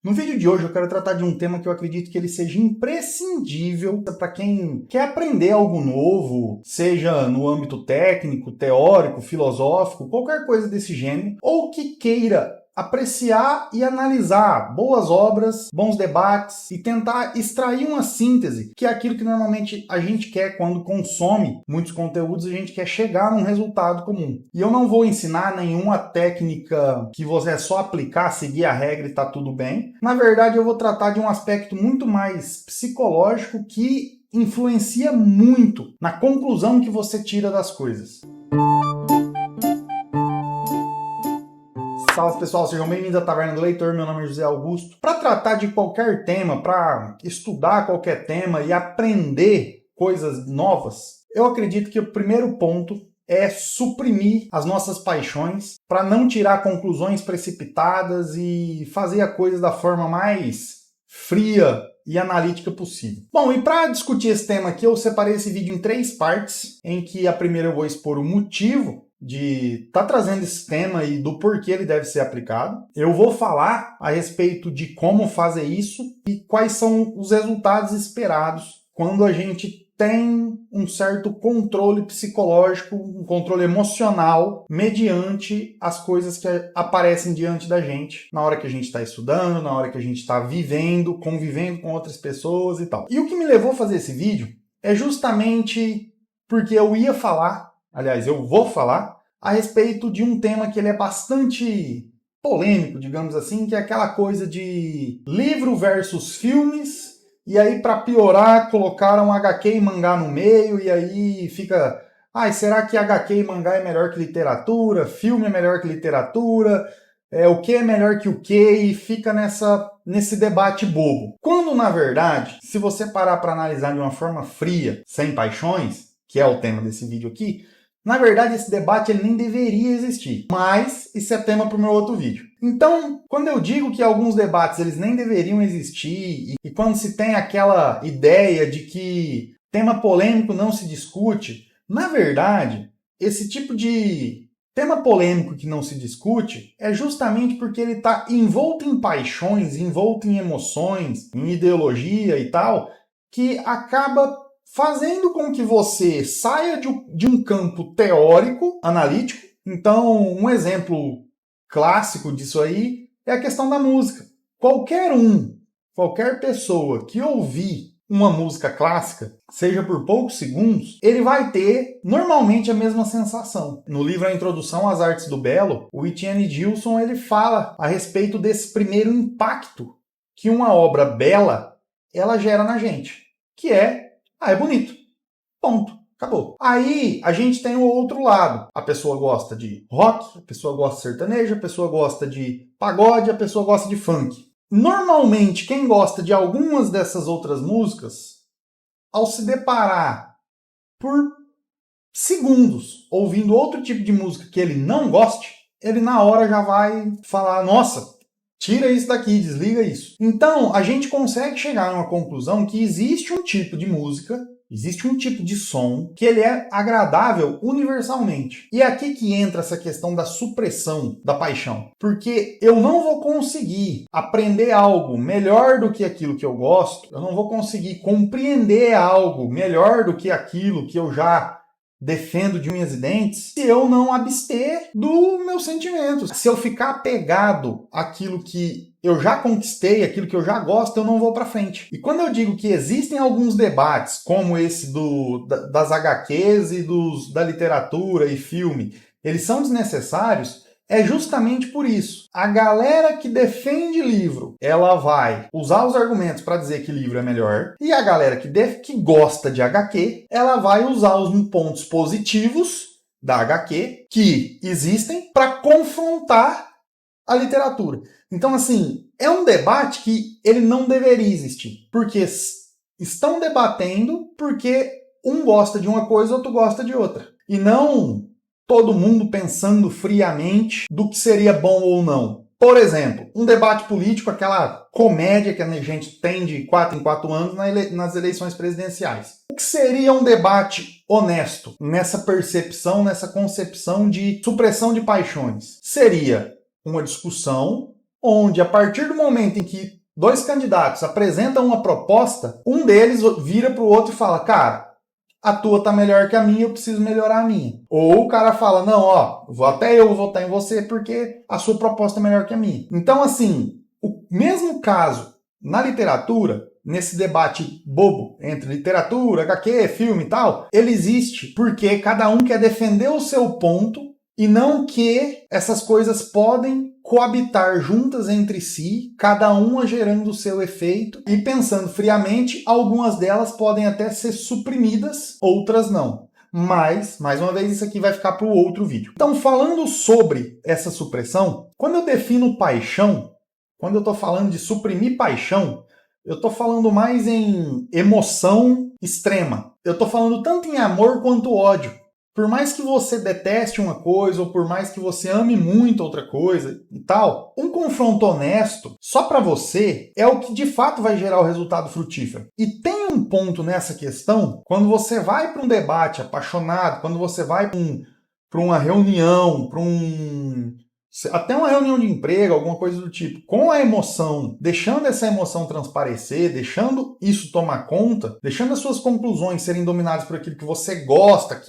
No vídeo de hoje eu quero tratar de um tema que eu acredito que ele seja imprescindível para quem quer aprender algo novo, seja no âmbito técnico, teórico, filosófico, qualquer coisa desse gênero, ou que queira apreciar e analisar boas obras, bons debates e tentar extrair uma síntese, que é aquilo que normalmente a gente quer quando consome muitos conteúdos, a gente quer chegar num resultado comum. E eu não vou ensinar nenhuma técnica que você é só aplicar, seguir a regra e tá tudo bem. Na verdade, eu vou tratar de um aspecto muito mais psicológico que influencia muito na conclusão que você tira das coisas. Salve pessoal, sejam bem-vindos à Taverna do Leitor, meu nome é José Augusto. Para tratar de qualquer tema, para estudar qualquer tema e aprender coisas novas, eu acredito que o primeiro ponto é suprimir as nossas paixões para não tirar conclusões precipitadas e fazer a coisa da forma mais fria e analítica possível. Bom, e para discutir esse tema aqui, eu separei esse vídeo em 3 partes, em que a primeira eu vou expor o motivo de estar trazendo esse tema e do porquê ele deve ser aplicado. Eu vou falar a respeito de como fazer isso e quais são os resultados esperados quando a gente tem um certo controle psicológico, um controle emocional mediante as coisas que aparecem diante da gente na hora que a gente está estudando, na hora que a gente está vivendo, convivendo com outras pessoas e tal. E o que me levou a fazer esse vídeo é justamente porque eu ia falar, aliás, eu vou falar a respeito de um tema que ele é bastante polêmico, digamos assim, que é aquela coisa de livro versus filmes. E aí, para piorar, colocaram HQ e mangá no meio, e aí fica... será que HQ e mangá é melhor que literatura? Filme é melhor que literatura? O que é melhor que o que? E fica nesse debate bobo. Quando, na verdade, se você parar para analisar de uma forma fria, sem paixões, que é o tema desse vídeo aqui, na verdade, esse debate ele nem deveria existir, mas isso é tema para o meu outro vídeo. Então, quando eu digo que alguns debates eles nem deveriam existir e quando se tem aquela ideia de que tema polêmico não se discute, na verdade, esse tipo de tema polêmico que não se discute é justamente porque ele está envolto em paixões, envolto em emoções, em ideologia e tal, que acaba fazendo com que você saia de um campo teórico, analítico. Então, um exemplo clássico disso aí é a questão da música. Qualquer pessoa que ouvir uma música clássica, seja por poucos segundos, ele vai ter normalmente a mesma sensação. No livro A Introdução às Artes do Belo, o Etienne Gilson ele fala a respeito desse primeiro impacto que uma obra bela ela gera na gente, que é bonito. Ponto. Acabou. Aí a gente tem o outro lado. A pessoa gosta de rock, a pessoa gosta de sertanejo, a pessoa gosta de pagode, a pessoa gosta de funk. Normalmente, quem gosta de algumas dessas outras músicas, ao se deparar por segundos ouvindo outro tipo de música que ele não goste, ele na hora já vai falar, nossa, tira isso daqui, desliga isso. Então, a gente consegue chegar a uma conclusão que existe um tipo de música, existe um tipo de som que ele é agradável universalmente. E é aqui que entra essa questão da supressão da paixão. Porque eu não vou conseguir aprender algo melhor do que aquilo que eu gosto, eu não vou conseguir compreender algo melhor do que aquilo que eu já defendo de unhas e dentes, se eu não abster dos meus sentimentos. Se eu ficar apegado àquilo que eu já conquistei, aquilo que eu já gosto, eu não vou para frente. E quando eu digo que existem alguns debates, como esse das HQs e da literatura e filme, eles são desnecessários, é justamente por isso. A galera que defende livro, ela vai usar os argumentos para dizer que livro é melhor, e a galera que gosta de HQ, ela vai usar os pontos positivos da HQ que existem para confrontar a literatura. Então, assim, é um debate que ele não deveria existir, porque estão debatendo porque um gosta de uma coisa, outro gosta de outra. E não todo mundo pensando friamente do que seria bom ou não. Por exemplo, um debate político, aquela comédia que a gente tem de 4 em 4 anos nas eleições presidenciais. O que seria um debate honesto nessa percepção, nessa concepção de supressão de paixões? Seria uma discussão onde a partir do momento em que dois candidatos apresentam uma proposta, um deles vira para o outro e fala, cara, a tua tá melhor que a minha, eu preciso melhorar a minha. Ou o cara fala, não, ó, até eu vou votar em você porque a sua proposta é melhor que a minha. Então, assim, o mesmo caso na literatura, nesse debate bobo entre literatura, HQ, filme e tal, ele existe porque cada um quer defender o seu ponto e não que essas coisas podem coabitar juntas entre si, cada uma gerando o seu efeito e pensando friamente, algumas delas podem até ser suprimidas, outras não. Mas, mais uma vez, isso aqui vai ficar para o outro vídeo. Então, falando sobre essa supressão, quando eu defino paixão, quando eu estou falando de suprimir paixão, eu estou falando mais em emoção extrema. Eu estou falando tanto em amor quanto ódio. Por mais que você deteste uma coisa, ou por mais que você ame muito outra coisa e tal, um confronto honesto, só para você, é o que de fato vai gerar o resultado frutífero. E tem um ponto nessa questão, quando você vai para um debate apaixonado, quando você vai para uma reunião, até uma reunião de emprego, alguma coisa do tipo, com a emoção, deixando essa emoção transparecer, deixando isso tomar conta, deixando as suas conclusões serem dominadas por aquilo que você gosta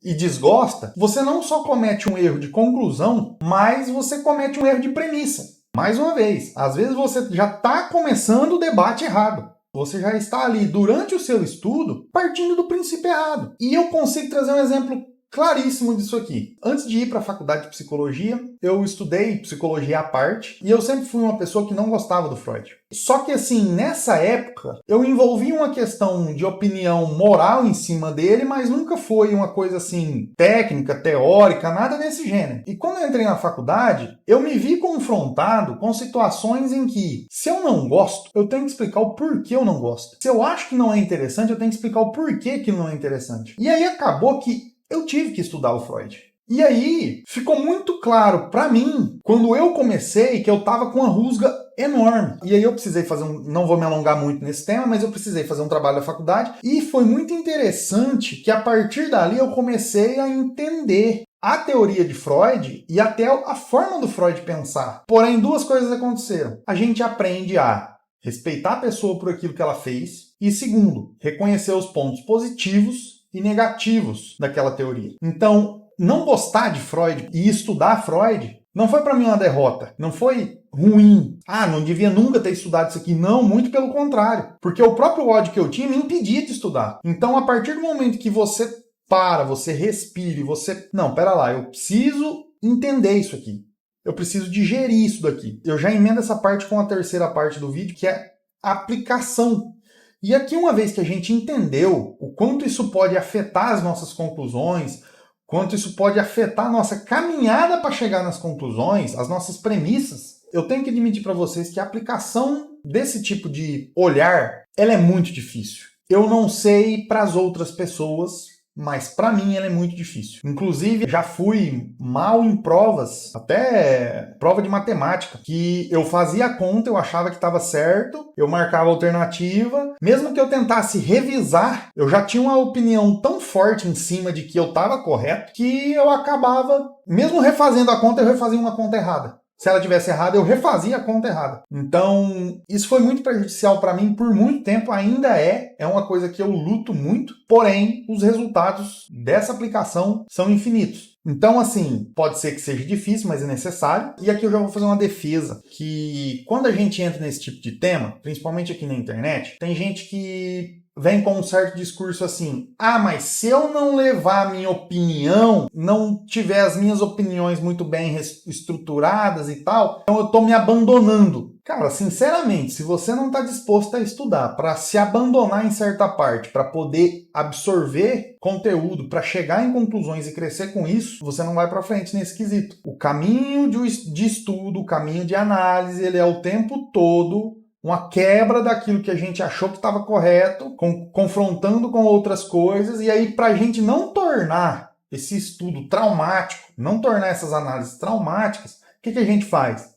e desgosta, você não só comete um erro de conclusão, mas você comete um erro de premissa. Mais uma vez, às vezes você já está começando o debate errado. Você já está ali, durante o seu estudo, partindo do princípio errado. E eu consigo trazer um exemplo claríssimo disso aqui. Antes de ir para a faculdade de psicologia, eu estudei psicologia à parte e eu sempre fui uma pessoa que não gostava do Freud. Só que assim, nessa época, eu envolvi uma questão de opinião moral em cima dele, mas nunca foi uma coisa assim, técnica, teórica, nada desse gênero. E quando eu entrei na faculdade, eu me vi confrontado com situações em que, se eu não gosto, eu tenho que explicar o porquê eu não gosto. Se eu acho que não é interessante, eu tenho que explicar o porquê que não é interessante. E aí acabou que eu tive que estudar o Freud. E aí, ficou muito claro pra mim, quando eu comecei, que eu tava com uma rusga enorme. E aí eu precisei fazer não vou me alongar muito nesse tema, mas eu precisei fazer um trabalho da faculdade. E foi muito interessante que a partir dali eu comecei a entender a teoria de Freud e até a forma do Freud pensar. Porém, duas coisas aconteceram. A gente aprende a respeitar a pessoa por aquilo que ela fez. E segundo, reconhecer os pontos positivos e negativos daquela teoria. Então, não gostar de Freud e estudar Freud não foi para mim uma derrota, não foi ruim. Ah, não devia nunca ter estudado isso aqui. Não, muito pelo contrário. Porque o próprio ódio que eu tinha me impedia de estudar. Então, a partir do momento que você você respire, Não, pera lá, eu preciso entender isso aqui. Eu preciso digerir isso daqui. Eu já emendo essa parte com a terceira parte do vídeo, que é a aplicação. E aqui, uma vez que a gente entendeu o quanto isso pode afetar as nossas conclusões, quanto isso pode afetar a nossa caminhada para chegar nas conclusões, as nossas premissas, eu tenho que admitir para vocês que a aplicação desse tipo de olhar, ela é muito difícil. Eu não sei para as outras pessoas, mas para mim ela é muito difícil. Inclusive, já fui mal em provas, até prova de matemática, que eu fazia a conta, eu achava que estava certo, eu marcava a alternativa, mesmo que eu tentasse revisar, eu já tinha uma opinião tão forte em cima de que eu estava correto, que eu acabava, mesmo refazendo a conta, eu refazia uma conta errada. Se ela tivesse errada, eu refazia a conta errada. Então, isso foi muito prejudicial para mim por muito tempo, ainda é uma coisa que eu luto muito, porém, os resultados dessa aplicação são infinitos. Então, assim, pode ser que seja difícil, mas é necessário. E aqui eu já vou fazer uma defesa, que quando a gente entra nesse tipo de tema, principalmente aqui na internet, tem gente que vem com um certo discurso assim, mas se eu não levar a minha opinião, não tiver as minhas opiniões muito bem estruturadas e tal, então eu tô me abandonando. Cara, sinceramente, se você não está disposto a estudar para se abandonar em certa parte, para poder absorver conteúdo, para chegar em conclusões e crescer com isso, você não vai para frente nesse quesito. O caminho de estudo, o caminho de análise, ele é o tempo todo uma quebra daquilo que a gente achou que estava correto, confrontando com outras coisas, e aí para a gente não tornar esse estudo traumático, não tornar essas análises traumáticas, o que a gente faz?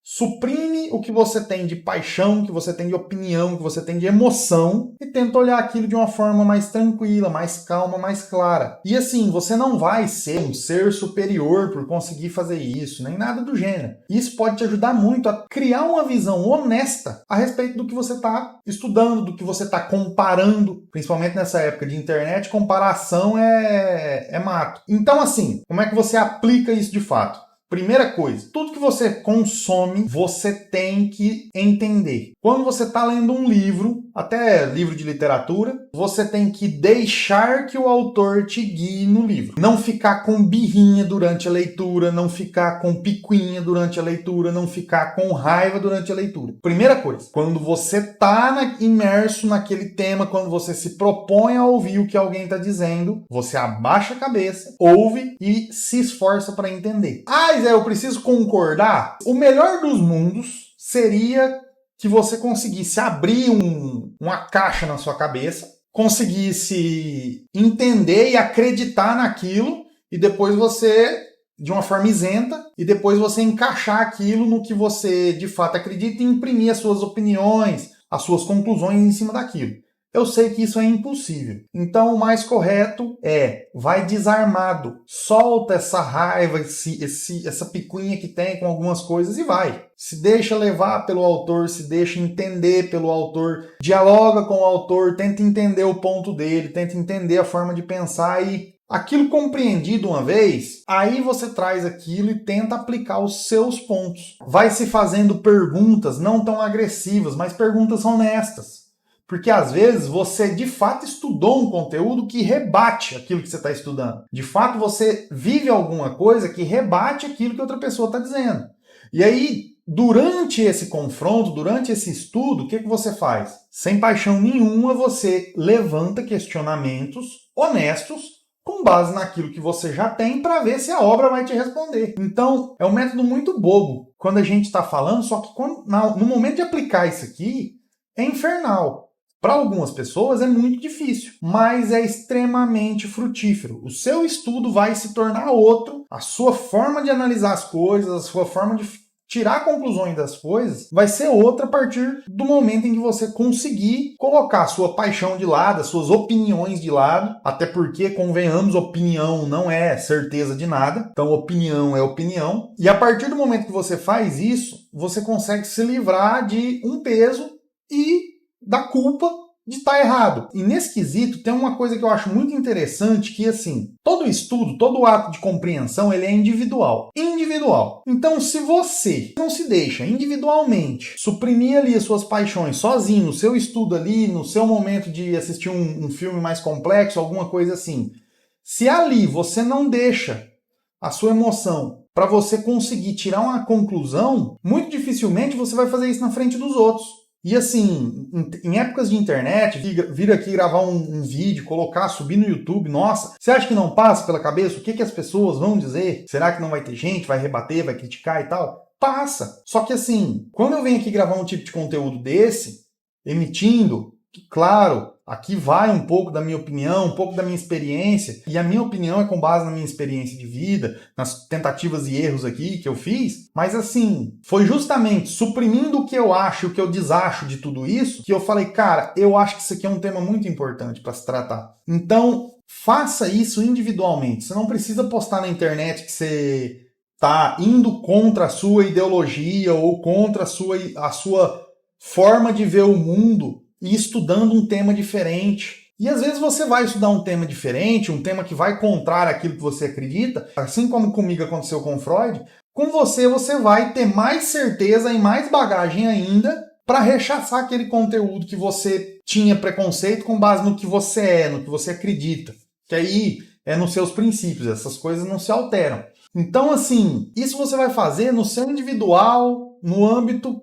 Suprime o que você tem de paixão, que você tem de opinião, que você tem de emoção e tenta olhar aquilo de uma forma mais tranquila, mais calma, mais clara. E assim, você não vai ser um ser superior por conseguir fazer isso, nem nada do gênero. Isso pode te ajudar muito a criar uma visão honesta a respeito do que você está estudando, do que você está comparando, principalmente nessa época de internet, comparação é mato. Então assim, como é que você aplica isso de fato? Primeira coisa, tudo que você consome, você tem que entender. Quando você está lendo um livro, até livro de literatura, você tem que deixar que o autor te guie no livro. Não ficar com birrinha durante a leitura, não ficar com picuinha durante a leitura, não ficar com raiva durante a leitura. Primeira coisa, quando você está imerso naquele tema, quando você se propõe a ouvir o que alguém está dizendo, você abaixa a cabeça, ouve e se esforça para entender. Zé, eu preciso concordar? O melhor dos mundos seria que você conseguisse abrir uma caixa na sua cabeça, conseguisse entender e acreditar naquilo, e depois você, de uma forma isenta, e depois você encaixar aquilo no que você de fato acredita e imprimir as suas opiniões, as suas conclusões em cima daquilo. Eu sei que isso é impossível. Então o mais correto vai desarmado. Solta essa raiva, essa picuinha que tem com algumas coisas e vai. Se deixa levar pelo autor, se deixa entender pelo autor, dialoga com o autor, tenta entender o ponto dele, tenta entender a forma de pensar e aquilo compreendido uma vez, aí você traz aquilo e tenta aplicar os seus pontos. Vai se fazendo perguntas não tão agressivas, mas perguntas honestas. Porque às vezes você de fato estudou um conteúdo que rebate aquilo que você está estudando. De fato você vive alguma coisa que rebate aquilo que outra pessoa está dizendo. E aí, durante esse confronto, durante esse estudo, o que você faz? Sem paixão nenhuma, você levanta questionamentos honestos com base naquilo que você já tem para ver se a obra vai te responder. Então, é um método muito bobo quando a gente está falando, só que no momento de aplicar isso aqui, é infernal. Para algumas pessoas é muito difícil, mas é extremamente frutífero. O seu estudo vai se tornar outro, a sua forma de analisar as coisas, a sua forma de tirar conclusões das coisas vai ser outra a partir do momento em que você conseguir colocar a sua paixão de lado, as suas opiniões de lado, até porque, convenhamos, opinião não é certeza de nada, então opinião é opinião, e a partir do momento que você faz isso, você consegue se livrar de um peso e da culpa de estar errado. E nesse quesito tem uma coisa que eu acho muito interessante, que assim, todo estudo, todo ato de compreensão, ele é individual. Individual. Então, se você não se deixa individualmente suprimir ali as suas paixões sozinho, no seu estudo ali, no seu momento de assistir um filme mais complexo, alguma coisa assim, se ali você não deixa a sua emoção para você conseguir tirar uma conclusão, muito dificilmente você vai fazer isso na frente dos outros. E assim, em épocas de internet, vir aqui gravar um vídeo, colocar, subir no YouTube, nossa, você acha que não passa pela cabeça o que as pessoas vão dizer? Será que não vai ter gente, vai rebater, vai criticar e tal? Passa! Só que assim, quando eu venho aqui gravar um tipo de conteúdo desse, emitindo, claro, aqui vai um pouco da minha opinião, um pouco da minha experiência, e a minha opinião é com base na minha experiência de vida, nas tentativas e erros aqui que eu fiz, mas assim, foi justamente suprimindo o que eu acho, o que eu desacho de tudo isso, que eu falei, cara, eu acho que isso aqui é um tema muito importante para se tratar. Então, faça isso individualmente, você não precisa postar na internet que você está indo contra a sua ideologia ou contra a sua forma de ver o mundo, e estudando um tema diferente. E às vezes você vai estudar um tema diferente, um tema que vai contrário àquilo que você acredita, assim como comigo aconteceu com Freud, com você vai ter mais certeza e mais bagagem ainda para rechaçar aquele conteúdo que você tinha preconceito com base no que você é, no que você acredita. Que aí é nos seus princípios, essas coisas não se alteram. Então, assim, isso você vai fazer no seu individual, no âmbito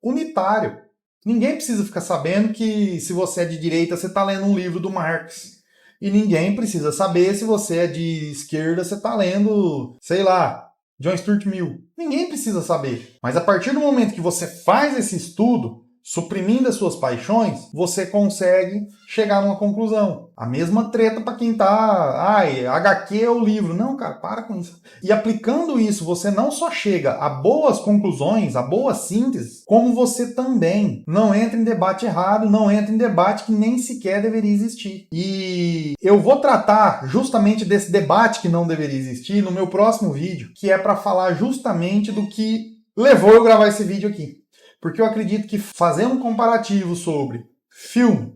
unitário. Ninguém precisa ficar sabendo que se você é de direita, você está lendo um livro do Marx. E ninguém precisa saber se você é de esquerda, você está lendo, sei lá, John Stuart Mill. Ninguém precisa saber. Mas a partir do momento que você faz esse estudo, suprimindo as suas paixões, você consegue chegar numa conclusão. A mesma treta para quem tá, HQ é o livro. Não, cara, para com isso. E aplicando isso, você não só chega a boas conclusões, a boas sínteses, como você também não entra em debate errado, não entra em debate que nem sequer deveria existir. E eu vou tratar justamente desse debate que não deveria existir no meu próximo vídeo, que é para falar justamente do que levou eu a gravar esse vídeo aqui. Porque eu acredito que fazer um comparativo sobre filme,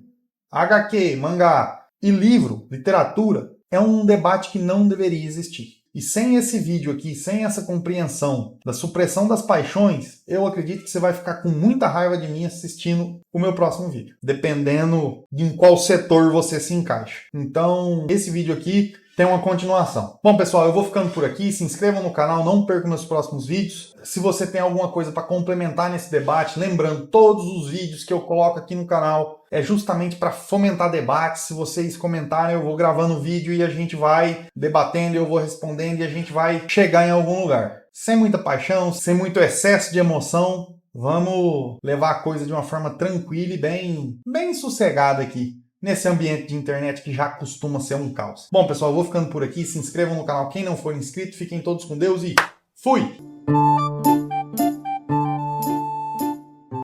HQ, mangá e livro, literatura, é um debate que não deveria existir. E sem esse vídeo aqui, sem essa compreensão da supressão das paixões, eu acredito que você vai ficar com muita raiva de mim assistindo o meu próximo vídeo, dependendo de em qual setor você se encaixa. Então, esse vídeo aqui tem uma continuação. Bom, pessoal, eu vou ficando por aqui. Se inscrevam no canal, não percam meus próximos vídeos. Se você tem alguma coisa para complementar nesse debate, lembrando, todos os vídeos que eu coloco aqui no canal é justamente para fomentar debates. Se vocês comentarem, eu vou gravando o vídeo e a gente vai debatendo, eu vou respondendo e a gente vai chegar em algum lugar. Sem muita paixão, sem muito excesso de emoção, vamos levar a coisa de uma forma tranquila e bem sossegada aqui, nesse ambiente de internet que já costuma ser um caos. Bom, pessoal, eu vou ficando por aqui. Se inscrevam no canal quem não for inscrito. Fiquem todos com Deus e fui!